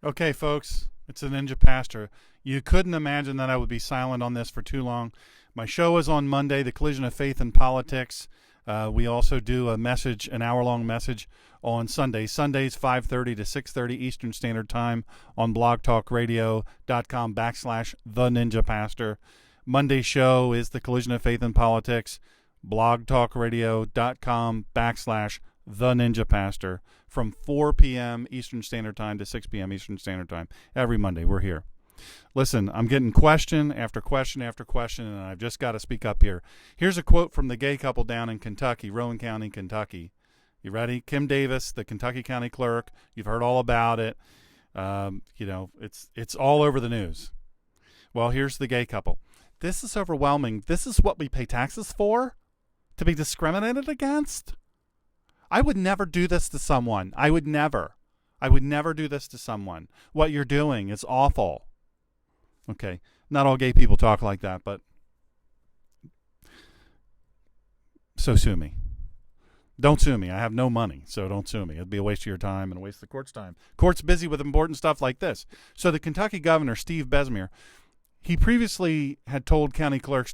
Okay, folks, it's a Ninja Pastor. You couldn't imagine that I would be silent on this for too long. My show is on Monday, The Collision of Faith and Politics. We also do a message, an hour-long message on Sundays. Sundays, 5:30 to 6:30 Eastern Standard Time on blogtalkradio.com/The Ninja Pastor. Monday's show is The Collision of Faith and Politics, blogtalkradio.com/The Ninja Pastor from 4 p.m. Eastern Standard Time to 6 p.m. Eastern Standard Time. Every Monday, we're here. Listen, I'm getting question after question after question, and I've just got to speak up here. Here's a quote from the gay couple down in Kentucky, Rowan County, Kentucky. You ready? Kim Davis, the Kentucky County Clerk. You've heard all about it. It's all over the news. Well, here's the gay couple. This is overwhelming. This is what we pay taxes for? To be discriminated against? I would never do this to someone. I would never do this to someone. What you're doing is awful. Okay, not all gay people talk like that, but so sue me. Don't sue me. I have no money, so don't sue me. It'd be a waste of your time and a waste of the court's time. Court's busy with important stuff like this. So the Kentucky governor, Steve Bessemer, he previously had told county clerks,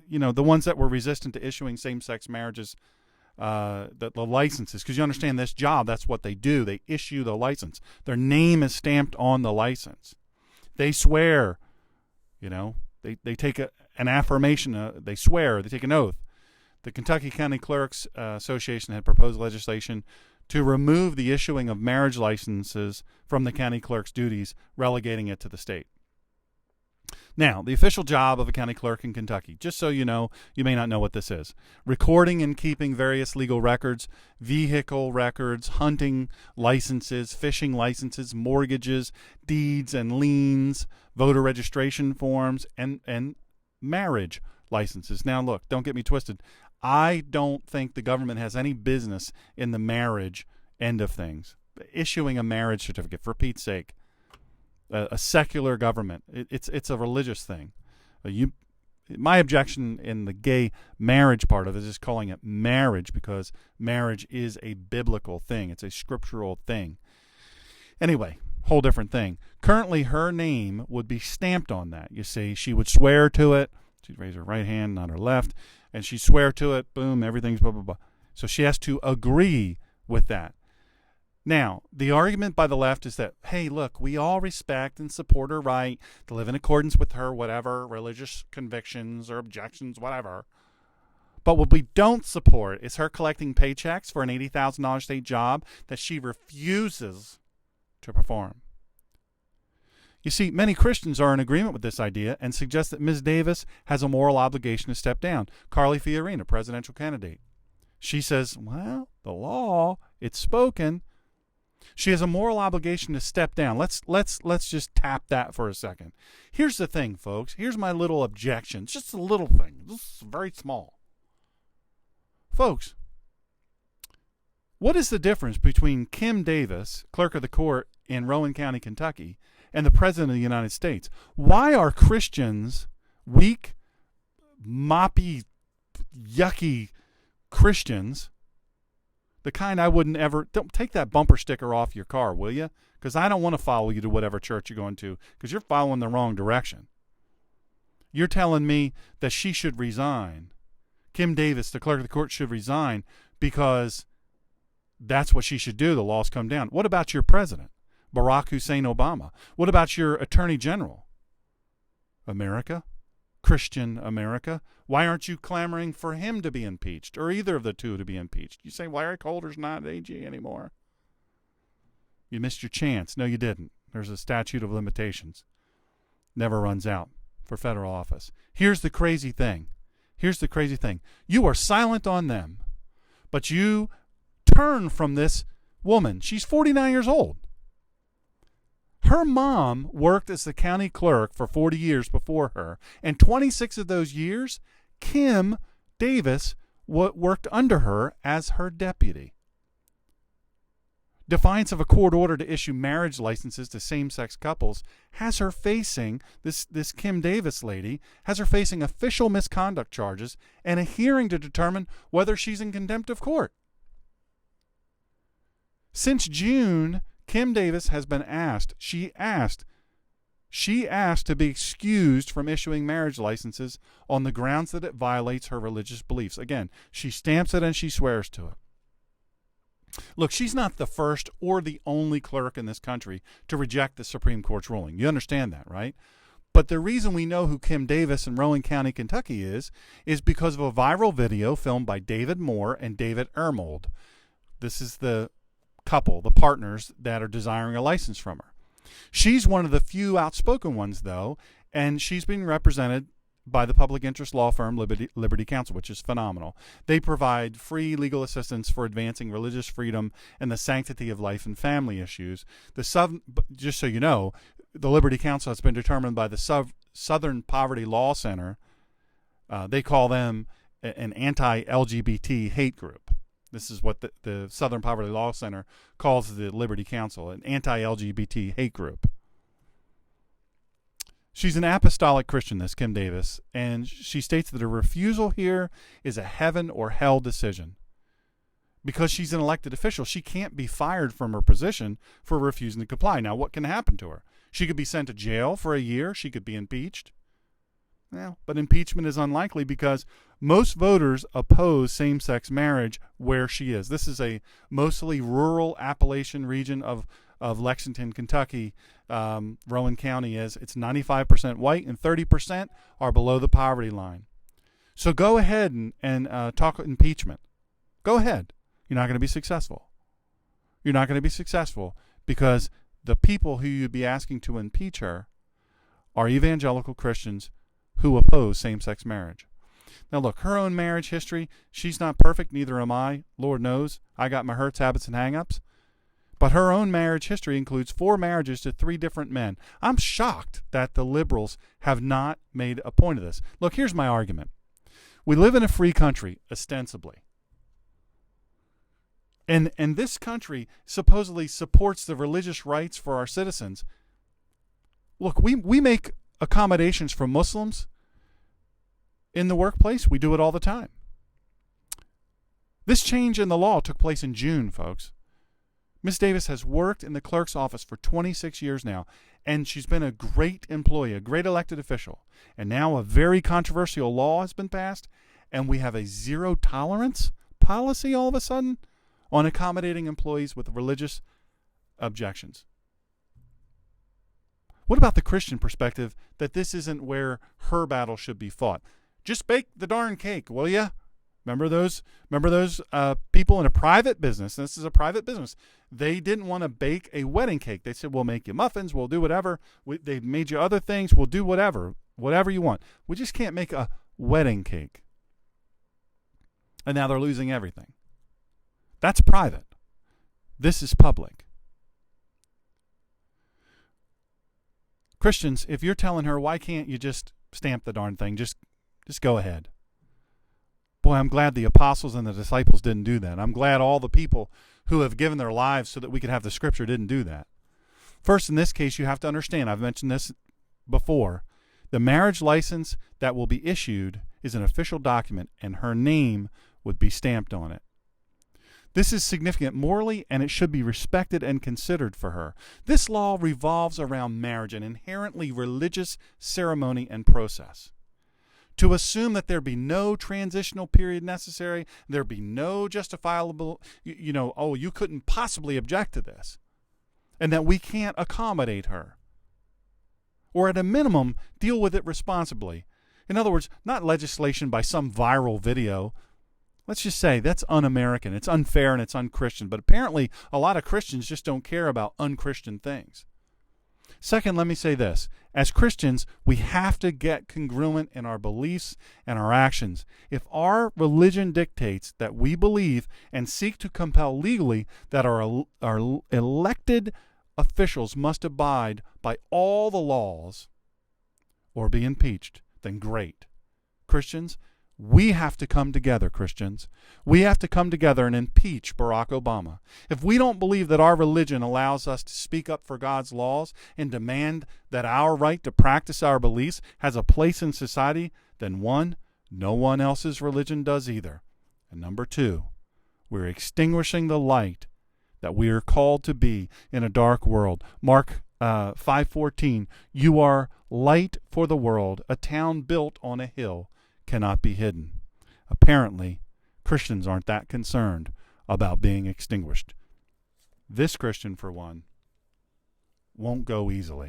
the ones that were resistant to issuing same-sex marriages, the licenses, because you understand this job, that's what they do. They issue the license. Their name is stamped on the license. They swear, they take an affirmation, they swear, they take an oath. The Kentucky County Clerks Association had proposed legislation to remove the issuing of marriage licenses from the county clerk's duties, relegating it to the state. Now, the official job of a county clerk in Kentucky, just so you know, you may not know what this is: recording and keeping various legal records, vehicle records, hunting licenses, fishing licenses, mortgages, deeds and liens, voter registration forms, and marriage licenses. Now, look, don't get me twisted. I don't think the government has any business in the marriage end of things. Issuing a marriage certificate, for Pete's sake. A secular government. It's a religious thing. My objection in the gay marriage part of it is calling it marriage, because marriage is a biblical thing. It's a scriptural thing. Anyway, whole different thing. Currently, her name would be stamped on that. You see, she would swear to it. She'd raise her right hand, not her left, and she'd swear to it. Boom, everything's blah, blah, blah. So she has to agree with that. Now, the argument by the left is that, hey, look, we all respect and support her right to live in accordance with her whatever religious convictions or objections, whatever. But what we don't support is her collecting paychecks for an $80,000 state job that she refuses to perform. You see, many Christians are in agreement with this idea and suggest that Ms. Davis has a moral obligation to step down. Carly Fiorina, presidential candidate. She says, well, the law, it's spoken. She has a moral obligation to step down. Let's just tap that for a second. Here's the thing, folks. Here's my little objection. It's just a little thing. This is very small. Folks, what is the difference between Kim Davis, clerk of the court in Rowan County, Kentucky, and the President of the United States? Why are Christians, weak, moppy, yucky Christians, the kind I wouldn't ever... Don't take that bumper sticker off your car, will you? Because I don't want to follow you to whatever church you're going to, because you're following the wrong direction. You're telling me that she should resign. Kim Davis, the clerk of the court, should resign because that's what she should do. The laws come down. What about your president, Barack Hussein Obama? What about your attorney general? America? Christian America? Why aren't you clamoring for him to be impeached, or either of the two to be impeached? You say Larry Holder's not AG anymore. You missed your chance. No, you didn't. There's a statute of limitations. Never runs out for federal office. Here's the crazy thing. You are silent on them, but you turn from this woman. She's 49 years old. Her mom worked as the county clerk for 40 years before her, and 26 of those years, Kim Davis worked under her as her deputy. Defiance of a court order to issue marriage licenses to same-sex couples has her facing, this Kim Davis lady, has her facing official misconduct charges and a hearing to determine whether she's in contempt of court. Since June, Kim Davis has been asked, she asked to be excused from issuing marriage licenses on the grounds that it violates her religious beliefs. Again, she stamps it and she swears to it. Look, she's not the first or the only clerk in this country to reject the Supreme Court's ruling. You understand that, right? But the reason we know who Kim Davis in Rowan County, Kentucky is because of a viral video filmed by David Moore and David Ermold. This is the couple, the partners that are desiring a license from her. She's one of the few outspoken ones, though, and she's being represented by the public interest law firm Liberty Counsel, which is phenomenal. They provide free legal assistance for advancing religious freedom and the sanctity of life and family issues. Just so you know, the Liberty Counsel has been determined by the Southern Poverty Law Center. They call them an anti-LGBT hate group. This is what the Southern Poverty Law Center calls the Liberty Counsel, an anti-LGBT hate group. She's an apostolic Christian, this Kim Davis, and she states that a refusal here is a heaven or hell decision. Because she's an elected official, she can't be fired from her position for refusing to comply. Now, what can happen to her? She could be sent to jail for a year. She could be impeached. Well, but impeachment is unlikely because most voters oppose same-sex marriage where she is. This is a mostly rural Appalachian region of Lexington, Kentucky. Rowan County is. It's 95% white and 30% are below the poverty line. So go ahead and talk impeachment. Go ahead. You're not going to be successful. You're not going to be successful because the people who you'd be asking to impeach her are evangelical Christians who oppose same-sex marriage. Now look, her own marriage history, she's not perfect, neither am I. Lord knows, I got my hurts, habits, and hang-ups. But her own marriage history includes 4 marriages to 3 different men. I'm shocked that the liberals have not made a point of this. Look, here's my argument. We live in a free country, ostensibly. And this country supposedly supports the religious rights for our citizens. Look, we make accommodations for Muslims in the workplace. We do it all the time. This change in the law took place in June, folks. Ms. Davis has worked in the clerk's office for 26 years now, and she's been a great employee, a great elected official. And now a very controversial law has been passed, and we have a zero tolerance policy all of a sudden on accommodating employees with religious objections. What about the Christian perspective that this isn't where her battle should be fought? Just bake the darn cake, will ya? Remember those people in a private business? This is a private business. They didn't want to bake a wedding cake. They said, we'll make you muffins. We'll do whatever. They've made you other things. We'll do whatever you want. We just can't make a wedding cake. And now they're losing everything. That's private. This is public. Christians, if you're telling her, why can't you just stamp the darn thing? Just go ahead. Boy, I'm glad the apostles and the disciples didn't do that. I'm glad all the people who have given their lives so that we could have the scripture didn't do that. First, in this case, you have to understand, I've mentioned this before, the marriage license that will be issued is an official document, and her name would be stamped on it. This is significant morally, and it should be respected and considered for her. This law revolves around marriage, an inherently religious ceremony and process. To assume that there be no transitional period necessary, there be no justifiable, you couldn't possibly object to this, and that we can't accommodate her, or at a minimum, deal with it responsibly. In other words, not legislation by some viral video. Let's just say that's un-American, it's unfair, and it's unchristian. But apparently, a lot of Christians just don't care about unchristian things. Second, let me say this. As Christians, we have to get congruent in our beliefs and our actions. If our religion dictates that we believe and seek to compel legally that our elected officials must abide by all the laws or be impeached, then great. Christians, we have to come together, Christians. We have to come together and impeach Barack Obama. If we don't believe that our religion allows us to speak up for God's laws and demand that our right to practice our beliefs has a place in society, then 1, no one else's religion does either. And number 2, we're extinguishing the light that we are called to be in a dark world. Mark 5:14, you are light for the world. A town built on a hill cannot be hidden. Apparently, Christians aren't that concerned about being extinguished. This Christian, for one, won't go easily.